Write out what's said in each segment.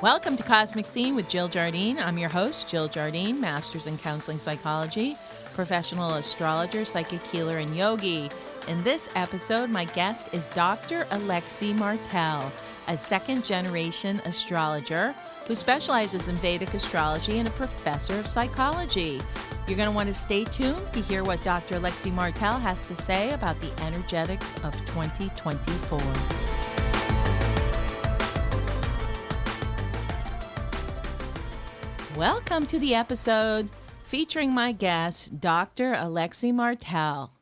Welcome to Cosmic Scene with Jill Jardine. I'm your host, Jill Jardine, Master's in Counseling Psychology, professional astrologer, psychic healer, and yogi. In this episode, my guest is Dr. Alexi Martel, a second-generation astrologer who specializes in Vedic astrology and a professor of psychology. You're going to want to stay tuned to hear what Dr. Alexi Martel has to say about the energetics of 2024. Welcome to the episode featuring my guest, Dr. Alexi Martel.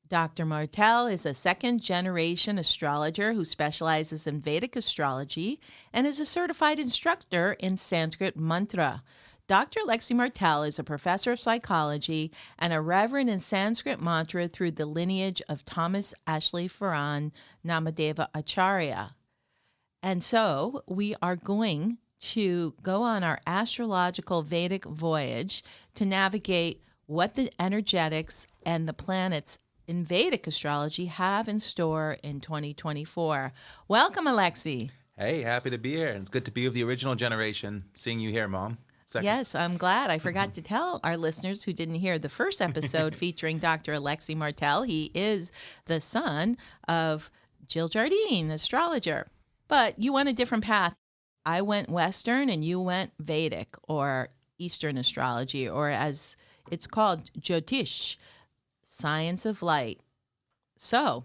Dr. Martel is a second-generation astrologer who specializes in Vedic astrology and is a certified instructor in Sanskrit mantra. Dr. Alexi Martel is a professor of psychology and a reverend in Sanskrit mantra through the lineage of Thomas Ashley Farran Namadeva Acharya. And so we are going to go on our astrological Vedic voyage to navigate what the energetics and the planets in Vedic astrology have in store in 2024. Welcome, Alexi. Hey, happy to be here. It's good to be with the original generation. Seeing you here, Mom. Yes, I'm glad. I forgot to tell our listeners who didn't hear the first episode featuring Dr. Alexi Martel. He is the son of Jill Jardine, astrologer. But you went a different path. I went Western and you went Vedic or Eastern astrology, or as it's called, Jyotish, science of light. So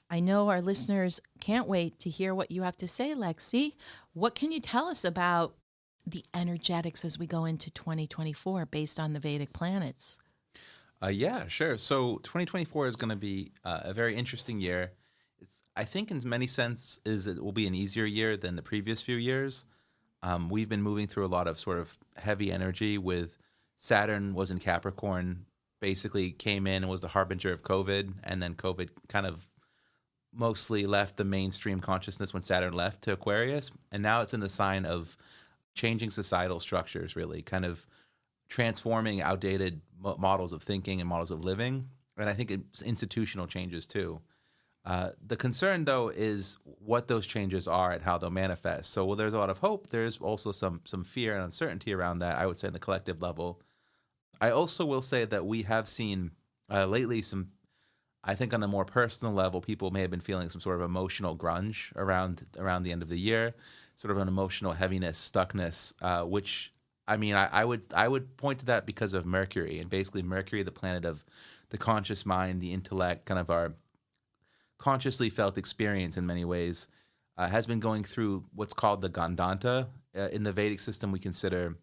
I know our listeners can't wait to hear what you have to say, Lexi. What can you tell us about the energetics as we go into 2024 based on the Vedic planets? Yeah, sure. So 2024 is going to be a very interesting year. I think in many senses it will be an easier year than the previous few years. We've been moving through a lot of sort of heavy energy with Saturn was in Capricorn, basically came in and was the harbinger of COVID, and then COVID kind of mostly left the mainstream consciousness when Saturn left to Aquarius, and now it's in the sign of changing societal structures, really, kind of transforming outdated models of thinking and models of living, and I think it's institutional changes too. The concern, though, is what those changes are and how they'll manifest. So while there's a lot of hope, there's also some fear and uncertainty around that, I would say, on the collective level. I also will say that we have seen lately some, I think on a more personal level, people may have been feeling some sort of emotional grunge around the end of the year, sort of an emotional heaviness, stuckness, which, I mean, I would point to that because of Mercury. And basically Mercury, the planet of the conscious mind, the intellect, kind of our consciously felt experience in many ways, has been going through what's called the Gandanta. In the Vedic system, we consider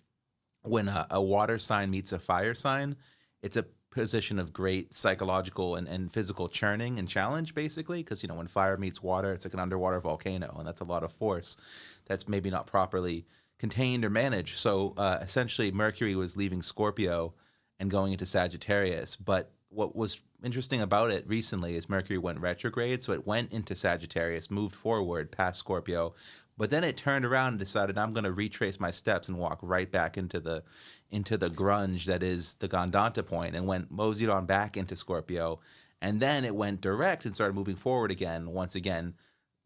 when a water sign meets a fire sign, it's a position of great psychological and physical churning and challenge, basically, because, when fire meets water, it's like an underwater volcano, and that's a lot of force that's maybe not properly contained or managed. So essentially, Mercury was leaving Scorpio and going into Sagittarius, but what was interesting about it recently is Mercury went retrograde, so it went into Sagittarius, moved forward past Scorpio, but then it turned around and decided, I'm going to retrace my steps and walk right back into the grunge that is the Gandanta point, and went moseyed on back into Scorpio, and then it went direct and started moving forward again, once again,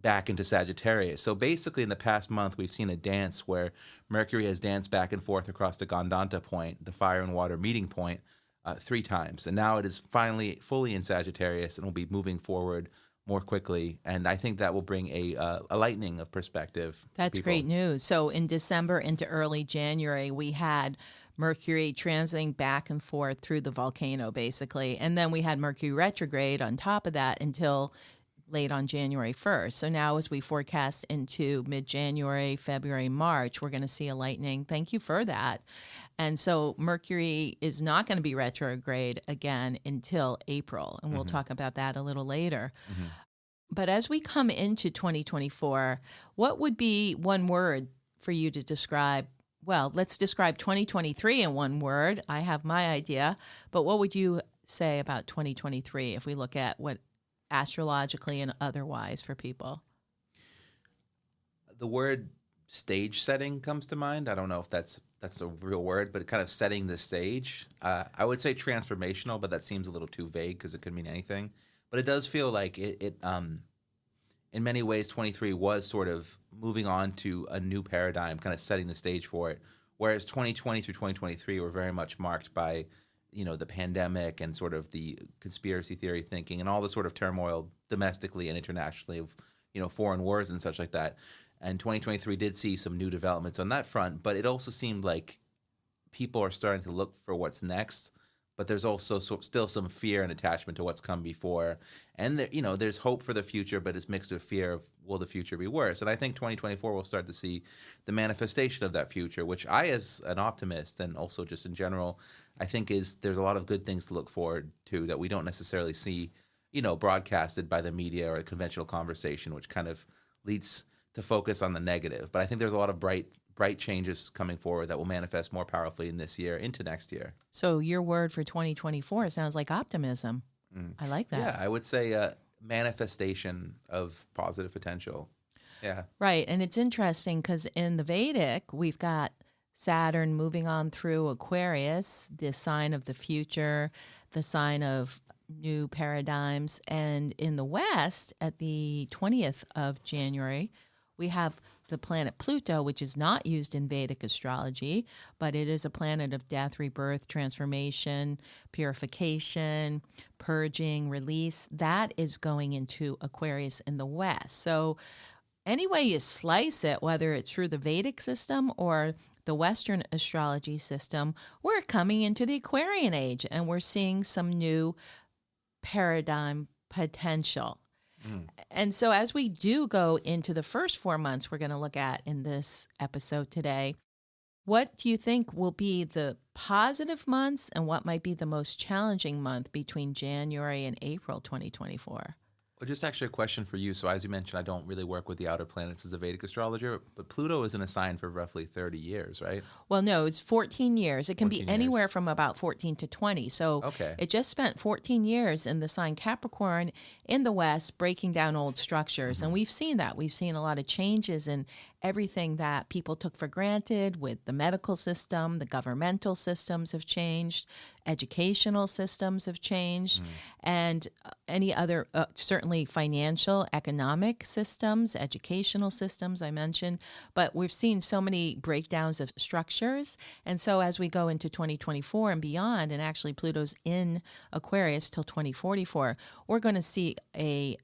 back into Sagittarius. So basically in the past month, we've seen a dance where Mercury has danced back and forth across the Gandanta point, the fire and water meeting point, 3 times. And now it is finally fully in Sagittarius and will be moving forward more quickly. And I think that will bring a lightening of perspective. That's great news. So in December into early January, we had Mercury transiting back and forth through the volcano, basically. And then we had Mercury retrograde on top of that until late on January 1st. So now as we forecast into mid-January, February, March, we're going to see a lightening. Thank you for that. And so Mercury is not going to be retrograde again until April, and we'll talk about that a little later. But as we come into 2024, what would be one word for you to describe? Well, let's describe 2023 in one word. I have my idea, but what would you say about 2023 if we look at what astrologically and otherwise for people? The word stage setting comes to mind. I don't know if that's a real word, but kind of setting the stage. I would say transformational, but that seems a little too vague because it could mean anything. But it does feel like it in many ways, 23 was sort of moving on to a new paradigm, kind of setting the stage for it. Whereas 2020 through 2023 were very much marked by, the pandemic and sort of the conspiracy theory thinking and all the sort of turmoil domestically and internationally of, foreign wars and such like that. And 2023 did see some new developments on that front, but it also seemed like people are starting to look for what's next. But there's also still some fear and attachment to what's come before. And, there's hope for the future, but it's mixed with fear of will the future be worse? And I think 2024 will start to see the manifestation of that future, which I, as an optimist and also just in general, I think there's a lot of good things to look forward to that we don't necessarily see, broadcasted by the media or a conventional conversation, which kind of leads to focus on the negative. But I think there's a lot of bright changes coming forward that will manifest more powerfully in this year into next year. So your word for 2024 sounds like optimism. I like that. Yeah, I would say manifestation of positive potential. Yeah. Right. And it's interesting because in the Vedic, we've got Saturn moving on through Aquarius, the sign of the future, the sign of new paradigms. And in the West, at the 20th of January, we have the planet Pluto, which is not used in Vedic astrology, but it is a planet of death, rebirth, transformation, purification, purging, release. That is going into Aquarius in the West. So any way you slice it, whether it's through the Vedic system or the Western astrology system, we're coming into the Aquarian age and we're seeing some new paradigm potential. And so as we do go into the first 4 months we're going to look at in this episode today, what do you think will be the positive months and what might be the most challenging month between January and April 2024? Well, just actually a question for you. So as you mentioned, I don't really work with the outer planets as a Vedic astrologer, but Pluto is in a sign for roughly 30 years, right? Well, no, it's 14 years. It can be 14 anywhere years. from about 14 to 20. So Okay. it just spent 14 years in the sign Capricorn in the West, breaking down old structures. And we've seen that. We've seen a lot of changes in everything that people took for granted with the medical system, the governmental systems have changed, educational systems have changed, and any other, certainly financial, economic systems, educational systems I mentioned. But we've seen so many breakdowns of structures. And so as we go into 2024 and beyond, and actually Pluto's in Aquarius till 2044, we're going to see a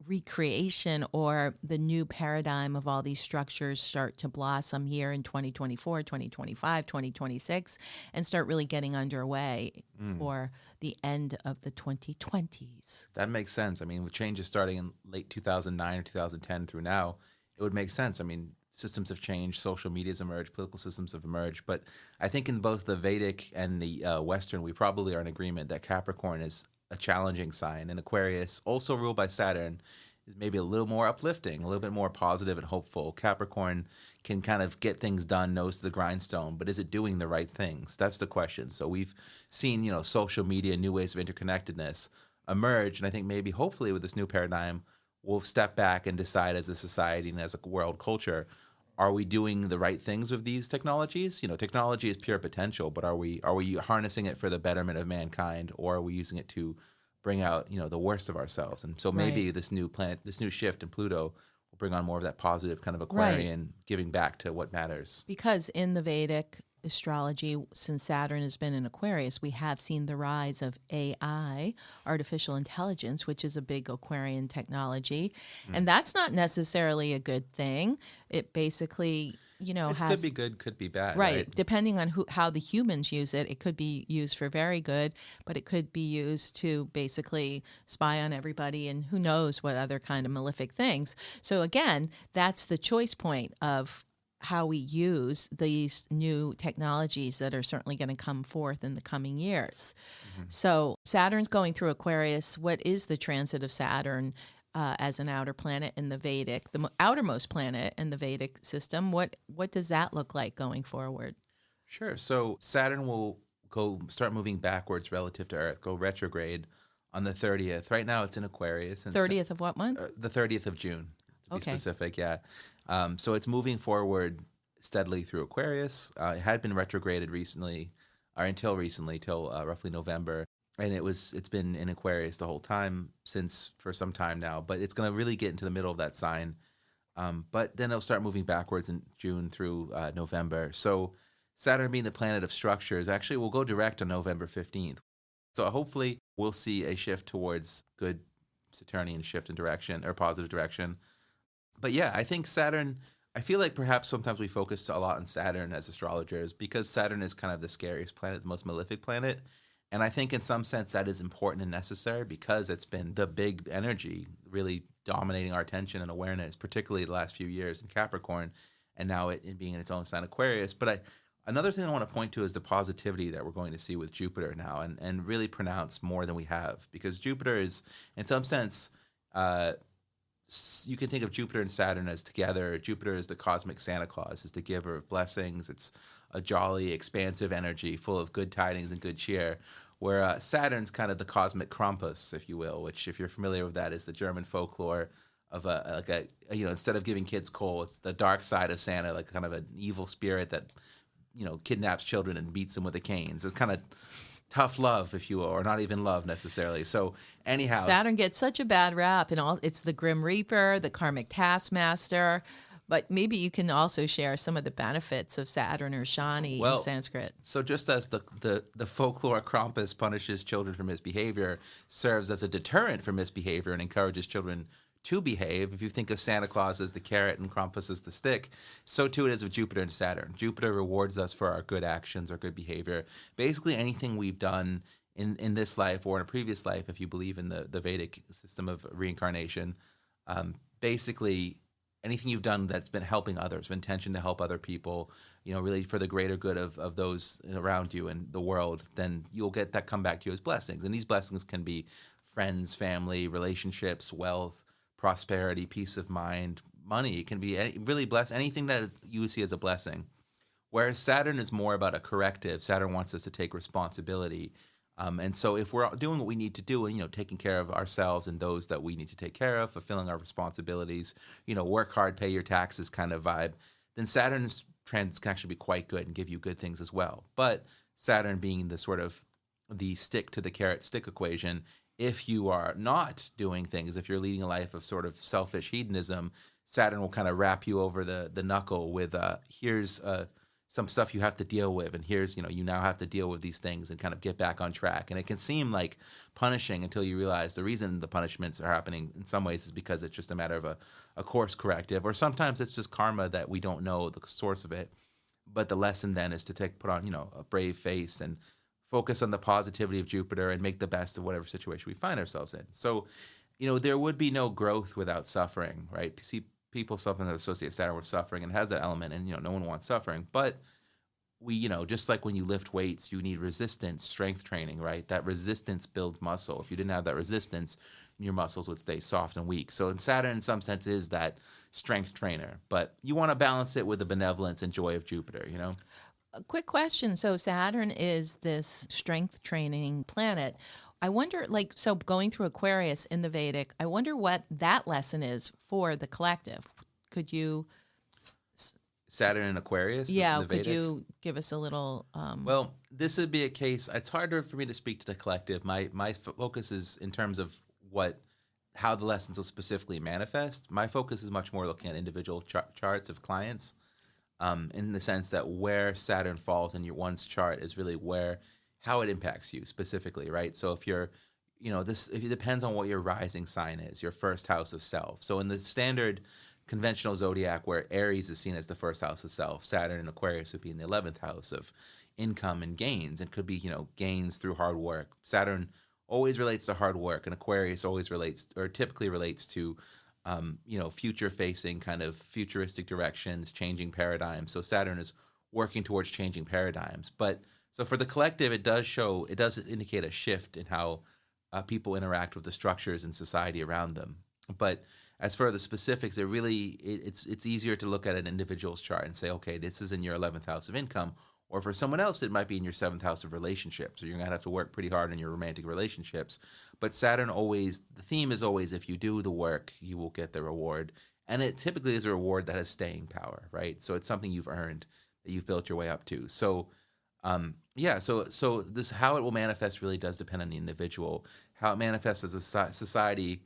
recreation or the new paradigm of all these structures start to blossom here in 2024, 2025, 2026, and start really getting underway for the end of the 2020s. That makes sense. I mean, with changes starting in late 2009 or 2010 through now, it would make sense. I mean, systems have changed, social media's emerged, political systems have emerged. But I think in both the Vedic and the Western, we probably are in agreement that Capricorn is a challenging sign, and Aquarius, also ruled by Saturn, is maybe a little more uplifting, a little bit more positive and hopeful. Capricorn can kind of get things done, nose to the grindstone, but is it doing the right things? That's the question. So we've seen, social media, new ways of interconnectedness emerge, and I think maybe hopefully with this new paradigm, we'll step back and decide as a society and as a world culture, are we doing the right things with these technologies? Technology is pure potential, but are we harnessing it for the betterment of mankind, or are we using it to bring out, the worst of ourselves? And so maybe this new planet, this new shift in Pluto will bring on more of that positive kind of Aquarian giving back to what matters. Because in the Vedic astrology, since Saturn has been in Aquarius, we have seen the rise of AI, artificial intelligence, which is a big Aquarian technology. And that's not necessarily a good thing. It basically, it could be good, could be bad. Right. Depending on how the humans use it, it could be used for very good, but it could be used to basically spy on everybody and who knows what other kind of malefic things. So again, that's the choice point of how we use these new technologies that are certainly going to come forth in the coming years. So Saturn's going through Aquarius. What is the transit of Saturn as an outer planet in the Vedic, the outermost planet in the Vedic system? What does that look like going forward? Sure. So Saturn will start moving backwards relative to Earth, go retrograde on the 30th. Right now it's in Aquarius. 30th of what month? The 30th of June, to be specific, yeah. So it's moving forward steadily through Aquarius. It had been retrograded recently, or until recently, till roughly November. and it's been in Aquarius the whole time since for some time now, but it's going to really get into the middle of that sign. But then it'll start moving backwards in June through November. So Saturn being the planet of structures actually will go direct on November 15th. So hopefully we'll see a shift towards good Saturnian shift in direction or positive direction. But yeah, I think Saturn, I feel like perhaps sometimes we focus a lot on Saturn as astrologers because Saturn is kind of the scariest planet, the most malefic planet. And I think in some sense that is important and necessary because it's been the big energy really dominating our attention and awareness, particularly the last few years in Capricorn, and now it being in its own sign Aquarius. But another thing I want to point to is the positivity that we're going to see with Jupiter now, and really pronounce more than we have, because Jupiter is, in some sense, uh, you can think of Jupiter and Saturn as together. Jupiter is the cosmic Santa Claus, is the giver of blessings. It's a jolly, expansive energy full of good tidings and good cheer. Where Saturn's kind of the cosmic Krampus, if you will, which, if you're familiar with that, is the German folklore of instead of giving kids coal, it's the dark side of Santa, like kind of an evil spirit that kidnaps children and beats them with a cane. So it's kind of tough love, if you will, or not even love necessarily. So anyhow, Saturn gets such a bad rap, and it's the Grim Reaper, the karmic taskmaster. But maybe you can also share some of the benefits of Saturn or Shani in Sanskrit. So just as the folklore Krampus punishes children for misbehavior, serves as a deterrent for misbehavior and encourages children to behave. If you think of Santa Claus as the carrot and Krampus as the stick, so too it is with Jupiter and Saturn. Jupiter rewards us for our good actions, our good behavior. Basically anything we've done in this life or in a previous life, if you believe in the Vedic system of reincarnation, basically anything you've done that's been helping others, with intention to help other people, really for the greater good of those around you and the world, then you'll get that come back to you as blessings. And these blessings can be friends, family, relationships, wealth, prosperity, peace of mind, money. It can be really anything that you see as a blessing. Whereas Saturn is more about a corrective. Saturn wants us to take responsibility. And so if we're doing what we need to do and, taking care of ourselves and those that we need to take care of, fulfilling our responsibilities, work hard, pay your taxes kind of vibe, then Saturn's trends can actually be quite good and give you good things as well. But Saturn being the sort of the stick to the carrot stick equation, if you are not doing things, if you're leading a life of sort of selfish hedonism, Saturn will kind of wrap you over the knuckle with here's some stuff you have to deal with, and here's you now have to deal with these things and kind of get back on track. And it can seem like punishing until you realize the reason the punishments are happening in some ways is because it's just a matter of a course corrective, or sometimes it's just karma that we don't know the source of it. But the lesson then is to put on a brave face and focus on the positivity of Jupiter and make the best of whatever situation we find ourselves in. So there would be no growth without suffering, right? See, people something that associates Saturn with suffering and has that element, and no one wants suffering. But we, just like when you lift weights, you need resistance, strength training, right? That resistance builds muscle. If you didn't have that resistance, your muscles would stay soft and weak. So in Saturn, in some sense, is that strength trainer. But you want to balance it with the benevolence and joy of Jupiter, A quick question. So Saturn is this strength training planet. I wonder, so going through Aquarius in the Vedic, I wonder what that lesson is for the collective. Could you... Saturn and Aquarius? Yeah, could you give us a little... Well, this would be a case... It's harder for me to speak to the collective. My focus is in terms of how the lessons will specifically manifest. My focus is much more looking at individual charts of clients, in the sense that where Saturn falls in one's chart is really how it impacts you specifically, right? So if you're, it depends on what your rising sign is, your first house of self. So in the standard conventional zodiac, where Aries is seen as the first house of self, Saturn and Aquarius would be in the 11th house of income and gains. It could be, gains through hard work. Saturn always relates to hard work, and Aquarius always typically relates to, future-facing kind of futuristic directions, changing paradigms. So Saturn is working towards changing paradigms. But so for the collective, it does indicate a shift in how people interact with the structures in society around them. But as for the specifics, it's easier to look at an individual's chart and say, okay, this is in your 11th house of income. Or for someone else, it might be in your 7th house of relationships. So you're going to have to work pretty hard in your romantic relationships. But Saturn the theme is always, if you do the work, you will get the reward. And it typically is a reward that has staying power, right? So it's something you've earned, that you've built your way up to. So Yeah, so this how it will manifest really does depend on the individual. How it manifests as a society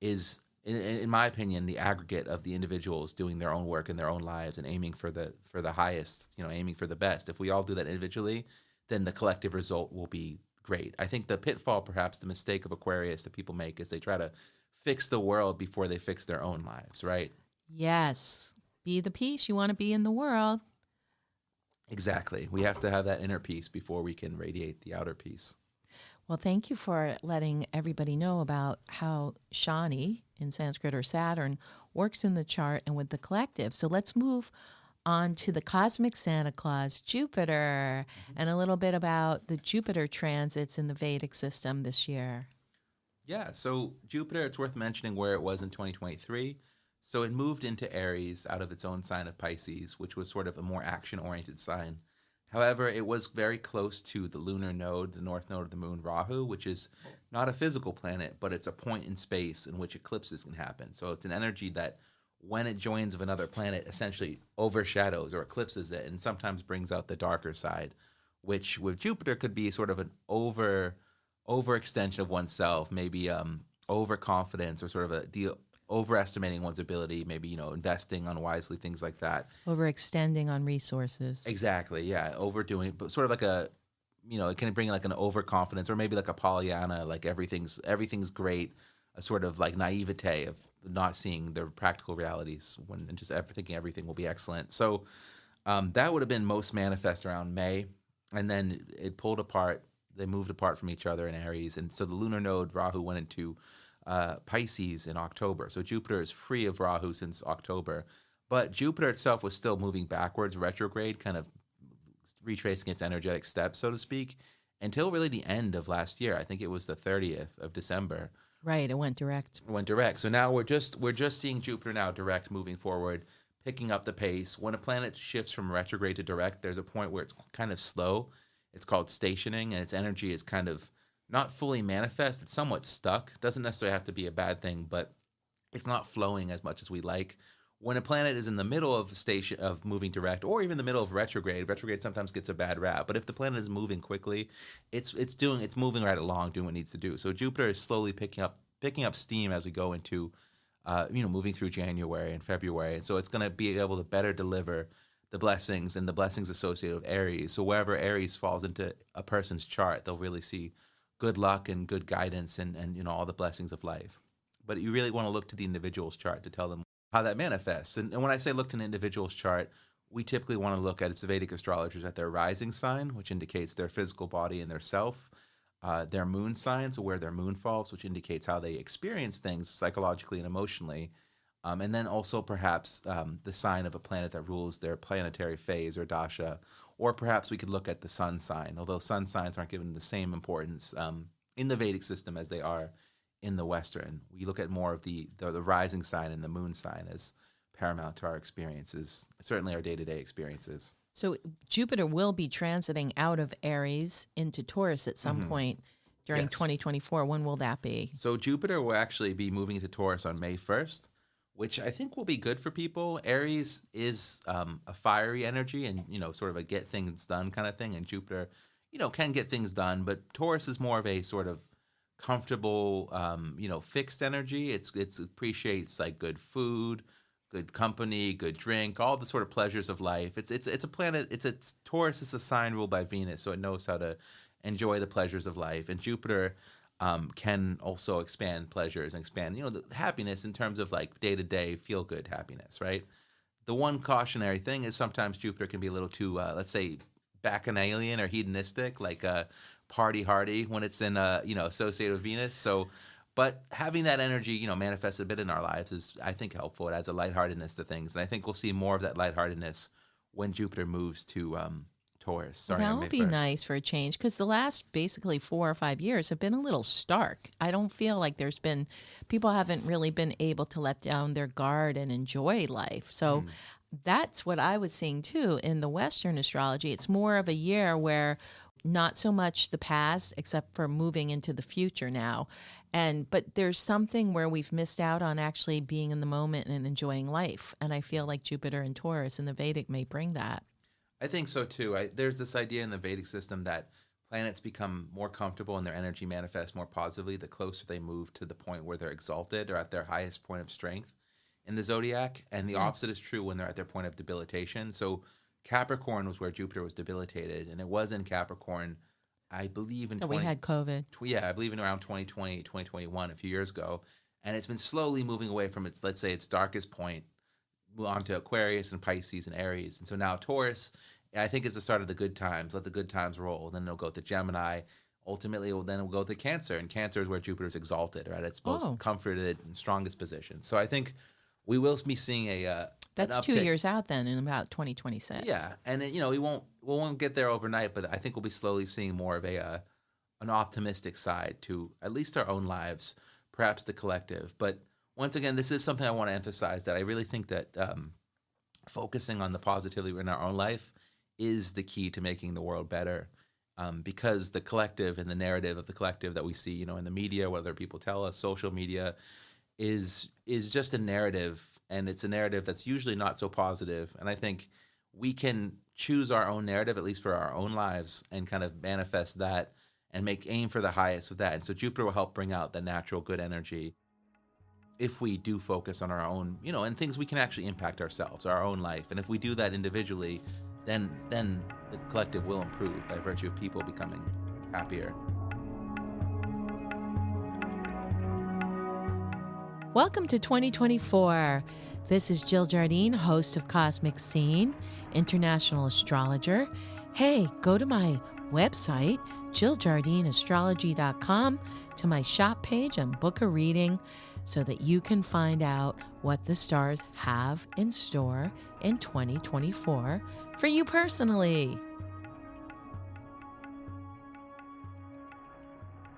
is, in my opinion, the aggregate of the individuals doing their own work in their own lives and aiming for the highest, aiming for the best. If we all do that individually, then the collective result will be great. I think the pitfall, perhaps the mistake of Aquarius that people make, is they try to fix the world before they fix their own lives, right? Yes. Be the peace you want to be in the world. Exactly. We have to have that inner peace before we can radiate the outer peace. Well, thank you for letting everybody know about how Shani in Sanskrit, or Saturn, works in the chart and with the collective. So let's move on to the cosmic Santa Claus, Jupiter, and a little bit about the Jupiter transits in the Vedic system this year. Yeah, so Jupiter, it's worth mentioning where it was in 2023. So it moved into Aries out of its own sign of Pisces, which was sort of a more action-oriented sign. However, it was very close to the lunar node, the north node of the moon, Rahu, which is not a physical planet, but it's a point in space in which eclipses can happen. So it's an energy that, when it joins with another planet, essentially overshadows or eclipses it, and sometimes brings out the darker side, which with Jupiter could be sort of an overextension of oneself, maybe overconfidence, or sort of the overestimating one's ability, maybe investing unwisely, things like that. Overextending on resources. Exactly, yeah, overdoing, but sort of like it can bring like an overconfidence, or maybe like a Pollyanna, like everything's great, a sort of like naivete of not seeing the practical realities and just thinking everything will be excellent. So that would have been most manifest around May, and then it pulled apart. They moved apart from each other in Aries, and so the lunar node Rahu went into Pisces in October. So Jupiter is free of Rahu since October, but Jupiter itself was still moving backwards, retrograde, kind of retracing its energetic steps, so to speak, until really the end of last year. I think it was the 30th of December. Right, it went direct. So now we're just seeing Jupiter now direct, moving forward, picking up the pace. When a planet shifts from retrograde to direct, there's a point where it's kind of slow. It's called stationing, and its energy is kind of not fully manifest. It's somewhat stuck. Doesn't necessarily have to be a bad thing, but it's not flowing as much as we like. When a planet is in the middle of station of moving direct, or even the middle of retrograde sometimes gets a bad rap. But if the planet is moving quickly, it's moving right along, doing what it needs to do. So Jupiter is slowly picking up steam as we go into moving through January and February, and so it's going to be able to better deliver the blessings and the blessings associated with Aries. So wherever Aries falls into a person's chart, they'll really see good luck and good guidance and all the blessings of life. But you really want to look to the individual's chart to tell them how that manifests. And when I say look to an individual's chart, we typically want to look at, it's Vedic astrologers, at their rising sign, which indicates their physical body and their self, their moon sign, so where their moon falls, which indicates how they experience things psychologically and emotionally, and then also perhaps the sign of a planet that rules their planetary phase or dasha. Or perhaps we could look at the sun sign, although sun signs aren't given the same importance in the Vedic system as they are in the Western. We look at more of the rising sign and the moon sign as paramount to our experiences, certainly our day-to-day experiences. So Jupiter will be transiting out of Aries into Taurus at some point during Yes. 2024. When will that be? So Jupiter will actually be moving into Taurus on May 1st, which I think will be good for people. Aries is a fiery energy and, sort of a get things done kind of thing. And Jupiter, can get things done. But Taurus is more of a sort of comfortable, fixed energy. It appreciates like good food, good company, good drink, all the sort of pleasures of life. It's a planet. Taurus is a sign ruled by Venus, so it knows how to enjoy the pleasures of life. And Jupiter can also expand pleasures and expand, the happiness in terms of like day-to-day feel-good happiness, right? The one cautionary thing is sometimes Jupiter can be a little too, let's say, bacchanalian or hedonistic, like party hardy when it's in, associated with Venus. So, but having that energy, manifest a bit in our lives is, I think, helpful. It adds a lightheartedness to things. And I think we'll see more of that lightheartedness when Jupiter moves to Taurus. Starting That on May would be 1st. nice for a change, because the last basically 4 or 5 years have been a little stark. I don't feel like people haven't really been able to let down their guard and enjoy life. So that's what I was seeing too in the Western astrology. It's more of a year where not so much the past, except for moving into the future now. But there's something where we've missed out on actually being in the moment and enjoying life. And I feel like Jupiter and Taurus in the Vedic may bring that. I think so too. There's this idea in the Vedic system that planets become more comfortable and their energy manifests more positively the closer they move to the point where they're exalted or at their highest point of strength in the zodiac. And the Yes. opposite is true when they're at their point of debilitation. So Capricorn was where Jupiter was debilitated, and it was in Capricorn, I believe in That we had COVID. yeah, I believe in around 2020, 2021, a few years ago. And it's been slowly moving away from its, let's say, its darkest point onto Aquarius and Pisces and Aries. And so now Taurus, I think, is the start of the good times. Let the good times roll. Then it'll go to Gemini. Ultimately, then it'll go to Cancer. And Cancer is where Jupiter's exalted, right? It's most Oh, comforted and strongest position. So I think we will be seeing an that's 2 uptick. years out then in about 2026. Yeah, and then, we won't get there overnight, but I think we'll be slowly seeing more of an optimistic side to at least our own lives, perhaps the collective. But once again, this is something I want to emphasize, that I really think that focusing on the positivity in our own life is the key to making the world better. Because the collective and the narrative of the collective that we see, in the media, whether people tell us, social media, is just a narrative, and it's a narrative that's usually not so positive. And I think we can choose our own narrative, at least for our own lives, and kind of manifest that and aim for the highest with that. And so Jupiter will help bring out the natural good energy if we do focus on our own, and things we can actually impact ourselves, our own life. And if we do that individually, then the collective will improve by virtue of people becoming happier. Welcome to 2024. This is Jill Jardine, host of Cosmic Scene, international astrologer. Hey, go to my website, jilljardineastrology.com, to my shop page and book a reading so that you can find out what the stars have in store in 2024 for you personally.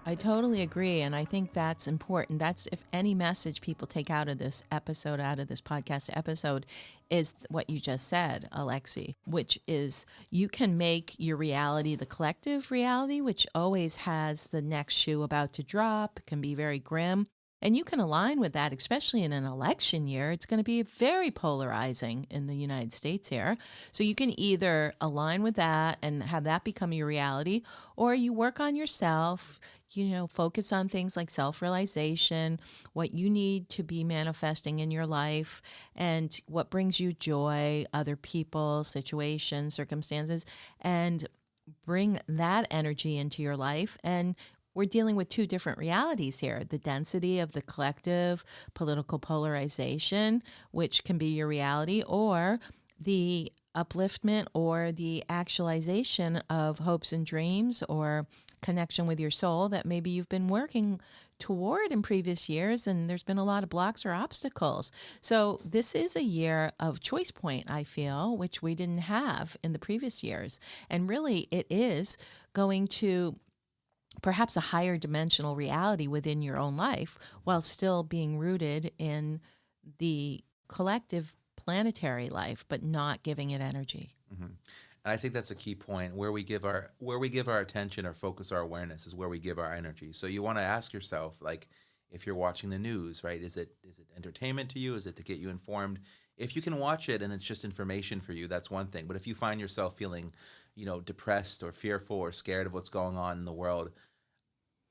I totally agree. And I think that's important. That's, if any message people take out of this episode, out of this podcast episode, is what you just said, Alexi, which is you can make your reality the collective reality, which always has the next shoe about to drop, can be very grim. And you can align with that, especially in an election year. It's going to be very polarizing in the United States here. So you can either align with that and have that become your reality, or you work on yourself, focus on things like self-realization, what you need to be manifesting in your life, and what brings you joy, other people, situations, circumstances, and bring that energy into your life. And we're dealing with two different realities here: the density of the collective political polarization, which can be your reality, or the upliftment or the actualization of hopes and dreams or connection with your soul that maybe you've been working toward in previous years, and there's been a lot of blocks or obstacles. So this is a year of choice point, I feel, which we didn't have in the previous years. And really, it is going to perhaps a higher dimensional reality within your own life while still being rooted in the collective planetary life, but not giving it energy. Mm-hmm. And I think that's a key point. Where we give our attention or focus our awareness is where we give our energy. So you want to ask yourself, like, if you're watching the news, right? Is it entertainment to you? Is it to get you informed? If you can watch it and it's just information for you, that's one thing. But if you find yourself feeling, depressed or fearful or scared of what's going on in the world,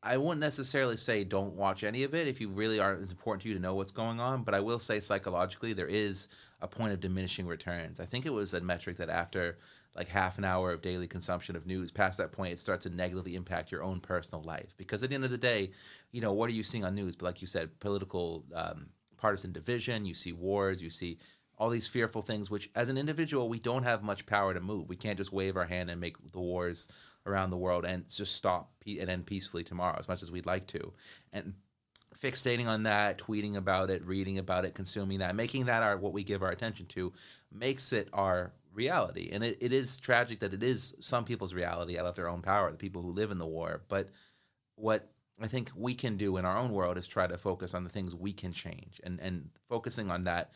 I wouldn't necessarily say don't watch any of it if you really are. It's important to you to know what's going on. But I will say psychologically there is a point of diminishing returns. I think it was a metric that after like half an hour of daily consumption of news, past that point, it starts to negatively impact your own personal life. Because at the end of the day, what are you seeing on news? But like you said, political partisan division, you see wars, you see all these fearful things, which as an individual, we don't have much power to move. We can't just wave our hand and make the wars around the world and just stop and end peacefully tomorrow as much as we'd like to. And fixating on that, tweeting about it, reading about it, consuming that, making that what we give our attention to, makes it our reality. And it is tragic that it is some people's reality out of their own power, the people who live in the war. But what I think we can do in our own world is try to focus on the things we can change. And focusing on that,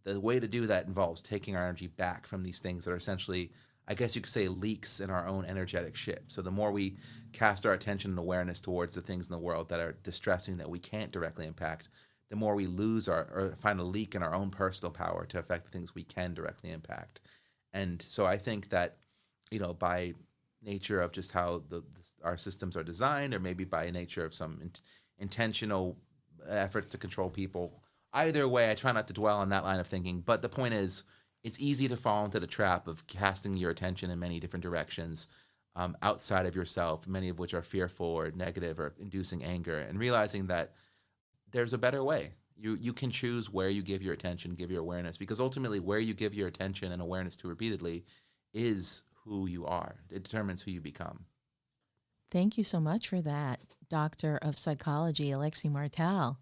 the way to do that involves taking our energy back from these things that are essentially, I guess you could say, leaks in our own energetic ship. So the more we cast our attention and awareness towards the things in the world that are distressing, that we can't directly impact, the more we lose or find a leak in our own personal power to affect the things we can directly impact. And so I think that, by nature of just how our systems are designed, or maybe by nature of some intentional efforts to control people. Either way, I try not to dwell on that line of thinking. But the point is, it's easy to fall into the trap of casting your attention in many different directions outside of yourself, many of which are fearful or negative or inducing anger, and realizing that there's a better way. You can choose where you give your attention, give your awareness, because ultimately where you give your attention and awareness to repeatedly is who you are. It determines who you become. Thank you so much for that, Doctor of Psychology, Alexi Martel.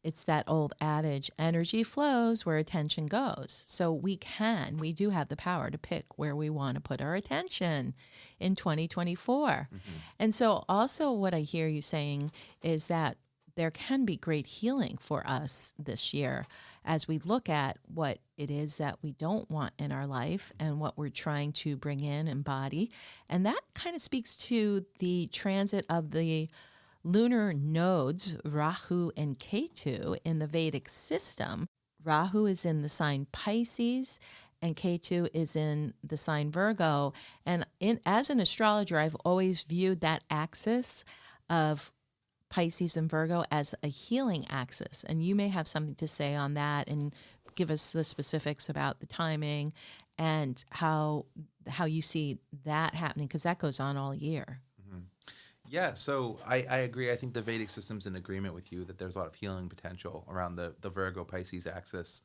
It's that old adage, energy flows where attention goes. So we do have the power to pick where we want to put our attention in 2024. And so also what I hear you saying is that there can be great healing for us this year as we look at what it is that we don't want in our life and what we're trying to bring in, embody. And that kind of speaks to the transit of the lunar nodes, Rahu and Ketu, in the Vedic system. Rahu is in the sign Pisces, and Ketu is in the sign Virgo. And as an astrologer, I've always viewed that axis of Pisces and Virgo as a healing axis. And you may have something to say on that and give us the specifics about the timing and how you see that happening, because that goes on all year. Yeah, so I agree. I think the Vedic system's in agreement with you that there's a lot of healing potential around the Virgo-Pisces axis.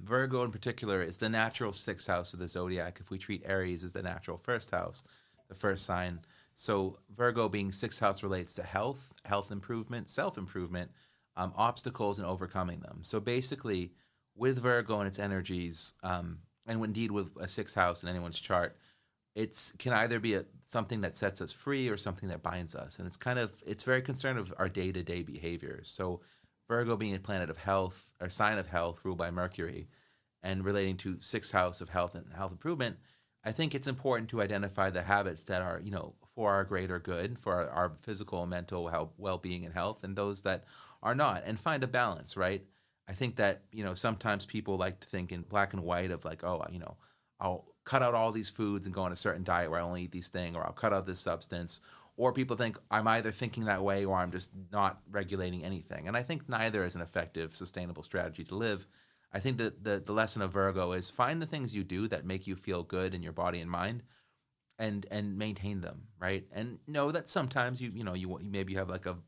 Virgo in particular is the natural sixth house of the zodiac. If we treat Aries as the natural first house, the first sign. So Virgo being sixth house relates to health improvement, self-improvement, obstacles, and overcoming them. So basically, with Virgo and its energies, and indeed with a sixth house in anyone's chart, it can either be something that sets us free or something that binds us. And it's very concerned of our day-to-day behaviors. So Virgo being a planet of health, or sign of health, ruled by Mercury, and relating to sixth house of health and health improvement, I think it's important to identify the habits that are, for our greater good, for our physical and mental well-being and health, and those that are not, and find a balance, right? I think that, sometimes people like to think in black and white of like, oh, I'll cut out all these foods and go on a certain diet where I only eat these things, or I'll cut out this substance. Or people think I'm either thinking that way or I'm just not regulating anything. And I think neither is an effective, sustainable strategy to live. I think that the lesson of Virgo is find the things you do that make you feel good in your body and mind, and maintain them, right? And know that sometimes you maybe have like a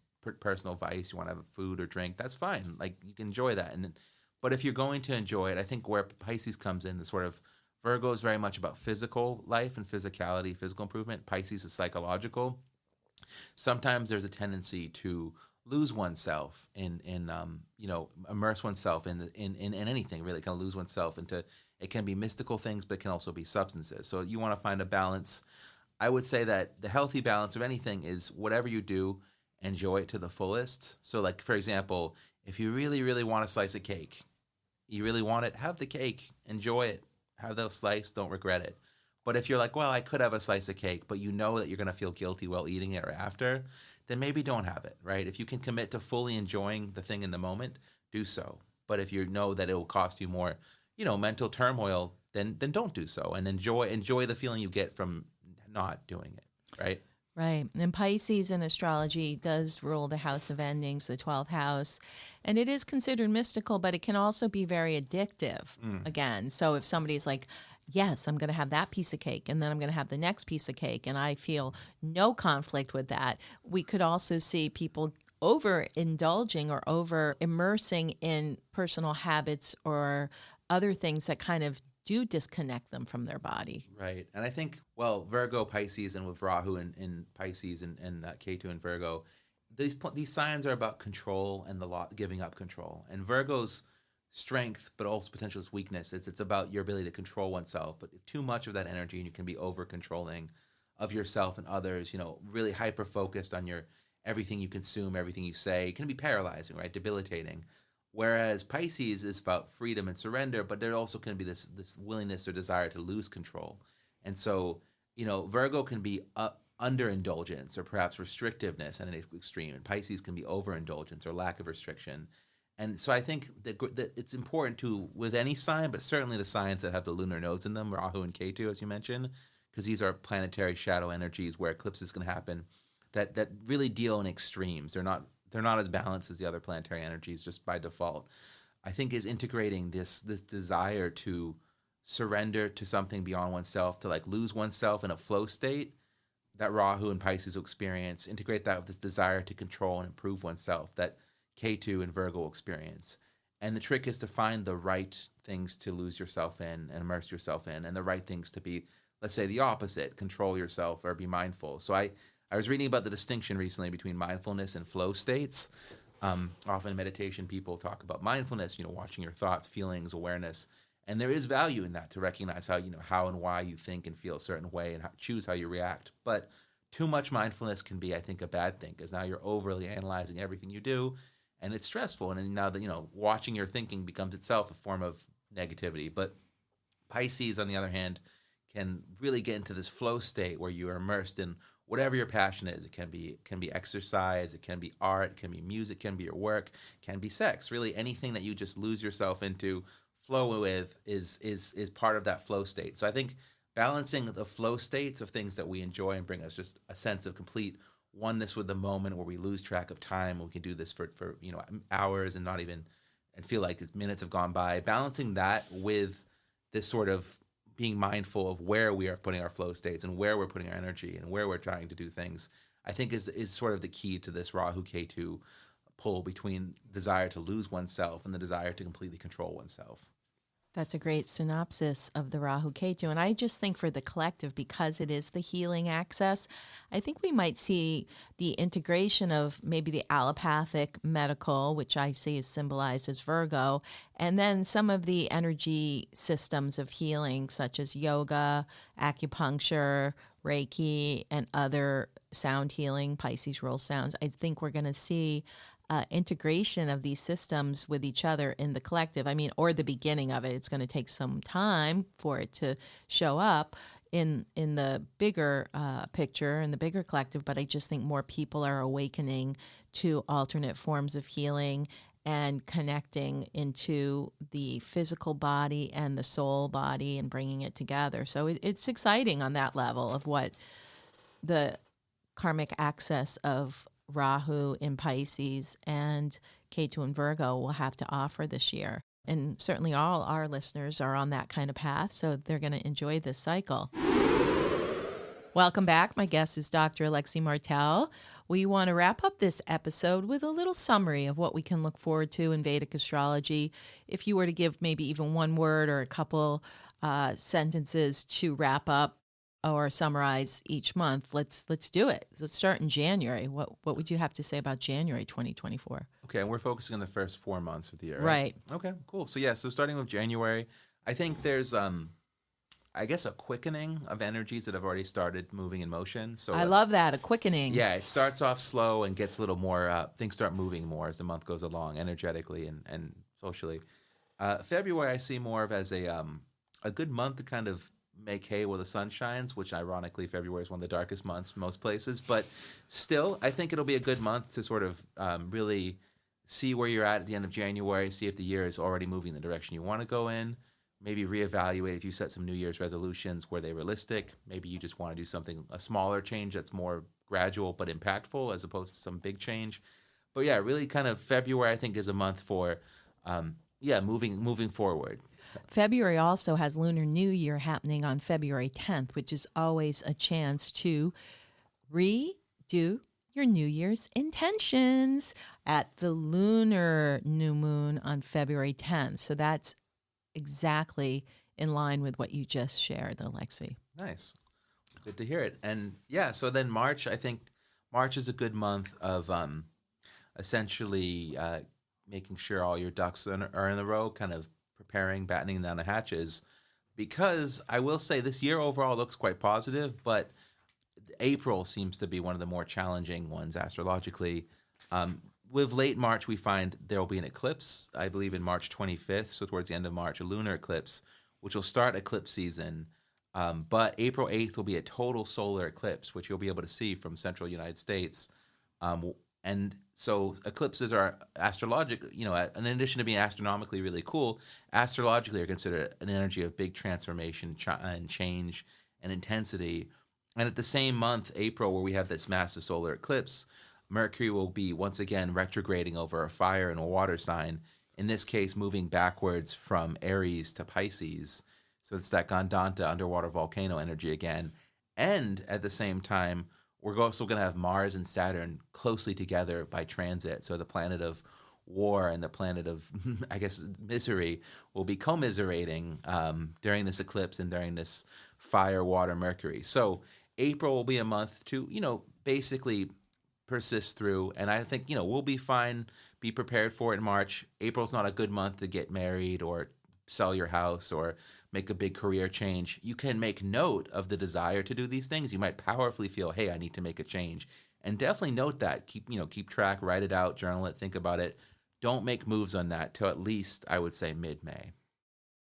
personal vice, you want to have food or drink. That's fine. Like, you can enjoy that. But if you're going to enjoy it, I think where Pisces comes in, the sort of Virgo is very much about physical life and physicality, physical improvement. Pisces is psychological. Sometimes there's a tendency to lose oneself in immerse oneself in anything, really, kind of lose oneself into, it can be mystical things, but it can also be substances. So you want to find a balance. I would say that the healthy balance of anything is whatever you do, enjoy it to the fullest. So like, for example, if you really, really want a slice of cake, you really want it, have the cake, enjoy it, have those slice, don't regret it. But if you're like, well, I could have a slice of cake, but you know that you're going to feel guilty while eating it or after, then maybe don't have it, right? If you can commit to fully enjoying the thing in the moment, do so. But if you know that it will cost you more, mental turmoil, then don't do so, and enjoy the feeling you get from not doing it, right? Right. And Pisces in astrology does rule the house of endings, the 12th house. And it is considered mystical, but it can also be very addictive again. So if somebody's like, yes, I'm going to have that piece of cake, and then I'm going to have the next piece of cake, and I feel no conflict with that, we could also see people overindulging or over immersing in personal habits or other things that kind of do disconnect them from their body. Right. And I think, Virgo, Pisces, and with Rahu in Pisces and Ketu in Virgo, these signs are about control and giving up control. And Virgo's strength, but also potential weakness, it's about your ability to control oneself. But if too much of that energy, and you can be over controlling of yourself and others, really hyper focused on everything you consume, everything you say, it can be paralyzing, right? Debilitating. Whereas Pisces is about freedom and surrender, but there also can be this willingness or desire to lose control. And so, Virgo can be underindulgence or perhaps restrictiveness at an extreme, and Pisces can be overindulgence or lack of restriction. And so I think that it's important to, with any sign, but certainly the signs that have the lunar nodes in them, Rahu and Ketu, as you mentioned, because these are planetary shadow energies where eclipses can happen, that really deal in extremes. They're not as balanced as the other planetary energies just by default. I think is integrating this desire to surrender to something beyond oneself, to like lose oneself in a flow state that Rahu and Pisces will experience, integrate that with this desire to control and improve oneself that K2 and Virgo will experience. And the trick is to find the right things to lose yourself in and immerse yourself in, and the right things to be, let's say, the opposite, control yourself or be mindful. So I was reading about the distinction recently between mindfulness and flow states. Often in meditation, people talk about mindfulness, watching your thoughts, feelings, awareness. And there is value in that to recognize how and why you think and feel a certain way and choose how you react. But too much mindfulness can be, I think, a bad thing because now you're overly analyzing everything you do, and it's stressful. And then now that watching your thinking becomes itself a form of negativity. But Pisces, on the other hand, can really get into this flow state where you are immersed in whatever your passion is. It can be exercise, it can be art, it can be music, it can be your work, it can be sex. Really, anything that you just lose yourself into flow with is part of that flow state. So I think balancing the flow states of things that we enjoy and bring us just a sense of complete oneness with the moment, where we lose track of time. We can do this for hours and not even and feel like minutes have gone by. Balancing that with this sort of being mindful of where we are putting our flow states and where we're putting our energy and where we're trying to do things, I think is sort of the key to this Rahu Ketu pull between desire to lose oneself and the desire to completely control oneself. That's a great synopsis of the Rahu Ketu. And I just think for the collective, because it is the healing axis, I think we might see the integration of maybe the allopathic medical, which I see is symbolized as Virgo, and then some of the energy systems of healing, such as yoga, acupuncture, Reiki, and other sound healing, Pisces rules sounds. I think we're going to see integration of these systems with each other in the collective. I mean, or the beginning of it. It's going to take some time for it to show up in the bigger picture, in the bigger collective. But I just think more people are awakening to alternate forms of healing and connecting into the physical body and the soul body and bringing it together. So it's exciting on that level of what the karmic access of Rahu in Pisces and Ketu in Virgo will have to offer this year. And certainly all our listeners are on that kind of path, so they're going to enjoy this cycle. Welcome back. My guest is Dr. Alexi Martel. We want to wrap up this episode with a little summary of what we can look forward to in Vedic astrology. If you were to give maybe even one word or a couple sentences to wrap up or summarize each month, let's do it. Let's start in January. What would you have to say about January 2024? Okay, and we're focusing on the first 4 months of the year, Right. Okay, cool. So starting with January, I think there's I guess a quickening of energies that have already started moving in motion. So I love that, a quickening. Yeah, it starts off slow and gets a little more, things start moving more as the month goes along, energetically and socially. February I see more of as a good month to kind of make hay while the sun shines, which ironically February is one of the darkest months most places. But still, I think it'll be a good month to sort of really see where you're at the end of January, see if the year is already moving in the direction you want to go in. Maybe reevaluate if you set some New Year's resolutions, were they realistic? Maybe you just want to do something, a smaller change that's more gradual but impactful as opposed to some big change. But yeah, really kind of February I think is a month for moving forward. February also has Lunar New Year happening on February 10th, which is always a chance to redo your New Year's intentions at the lunar new moon on February 10th. So that's exactly in line with what you just shared, Alexi. Nice. Good to hear it. And yeah, so then March, I think March is a good month of essentially making sure all your ducks are in a row, kind of preparing, battening down the hatches, because I will say this year overall looks quite positive, but April seems to be one of the more challenging ones astrologically. With late March, we find there will be an eclipse, I believe in March 25th, so towards the end of March, a lunar eclipse, which will start eclipse season. But April 8th will be a total solar eclipse, which you'll be able to see from central United States. And so eclipses are astrological, in addition to being astronomically really cool, astrologically are considered an energy of big transformation and change and intensity. And at the same month, April, where we have this massive solar eclipse, Mercury will be once again retrograding over a fire and a water sign, in this case, moving backwards from Aries to Pisces. So it's that Gandanta underwater volcano energy again. And at the same time, we're also going to have Mars and Saturn closely together by transit. So the planet of war and the planet of, I guess, misery will be commiserating during this eclipse and during this fire, water, Mercury. So April will be a month to, basically persist through. And I think, we'll be fine, be prepared for it in March. April's not a good month to get married or sell your house or make a big career change. You can make note of the desire to do these things. You might powerfully feel, hey, I need to make a change. And definitely note that. Keep track, write it out, journal it, think about it. Don't make moves on that till at least, I would say, mid-May.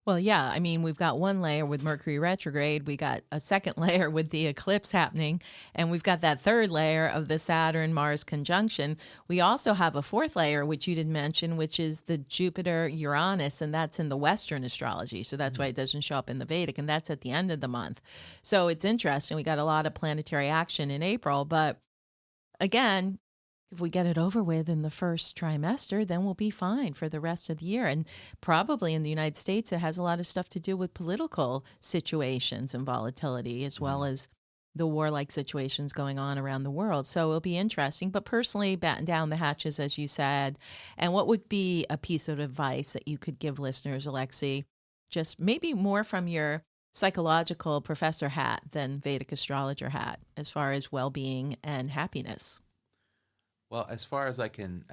Well, yeah, I mean, we've got one layer with Mercury retrograde. We got a second layer with the eclipse happening, and we've got that third layer of the Saturn-Mars conjunction. We also have a fourth layer, which you didn't mention, which is the Jupiter-Uranus, and that's in the Western astrology. So that's why it doesn't show up in the Vedic, and that's at the end of the month. So it's interesting. We got a lot of planetary action in April, but again, if we get it over with in the first trimester, then we'll be fine for the rest of the year. And probably in the United States, it has a lot of stuff to do with political situations and volatility, as well as the warlike situations going on around the world. So it'll be interesting. But personally, batten down the hatches, as you said. And what would be a piece of advice that you could give listeners, Alexi? Just maybe more from your psychological professor hat than Vedic astrologer hat, as far as well-being and happiness. Well, as far as I can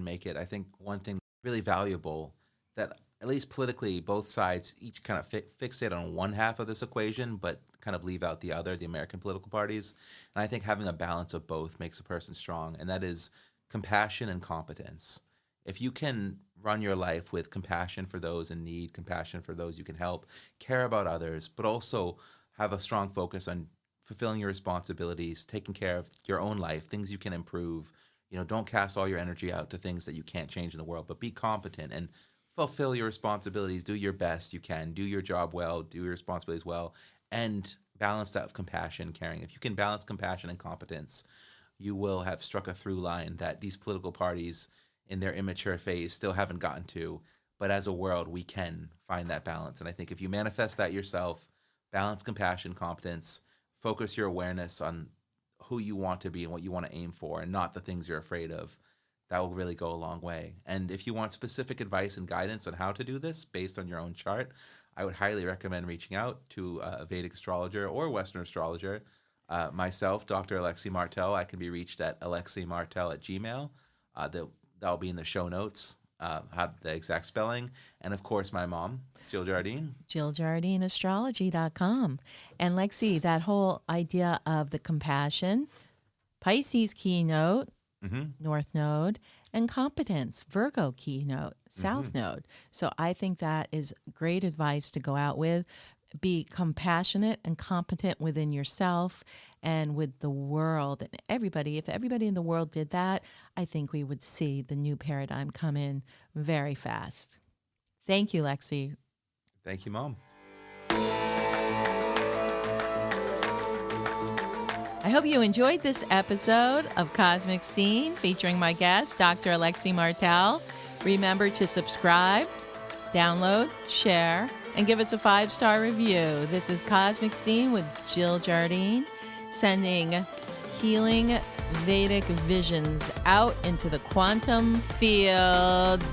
make it, I think one thing really valuable that at least politically both sides each kind of fixate on one half of this equation, but kind of leave out the other, the American political parties. And I think having a balance of both makes a person strong, and that is compassion and competence. If you can run your life with compassion for those in need, compassion for those you can help, care about others, but also have a strong focus on fulfilling your responsibilities, taking care of your own life, things you can improve. Don't cast all your energy out to things that you can't change in the world, but be competent and fulfill your responsibilities. Do your best you can. Do your job well. Do your responsibilities well. And balance that with compassion, caring. If you can balance compassion and competence, you will have struck a through line that these political parties in their immature phase still haven't gotten to. But as a world, we can find that balance. And I think if you manifest that yourself, balance compassion, competence, focus your awareness on who you want to be and what you want to aim for and not the things you're afraid of, that will really go a long way. And if you want specific advice and guidance on how to do this based on your own chart, I would highly recommend reaching out to a Vedic astrologer or Western astrologer. Myself, Dr. Alexi Martel, I can be reached at aleximartel@gmail.com. That'll be in the show notes, have the exact spelling. And of course, my mom, Jill Jardine. JillJardineAstrology.com. And Lexi, that whole idea of the compassion, Pisces keynote, North Node, and competence, Virgo keynote, South Node. So I think that is great advice to go out with. Be compassionate and competent within yourself and with the world and everybody. If everybody in the world did that, I think we would see the new paradigm come in very fast. Thank you, Lexi. Thank you, Mom. I hope you enjoyed this episode of Cosmic Scene featuring my guest, Dr. Alexi Martel. Remember to subscribe, download, share, and give us a 5-star review. This is Cosmic Scene with Jill Jardine, sending healing Vedic visions out into the quantum field.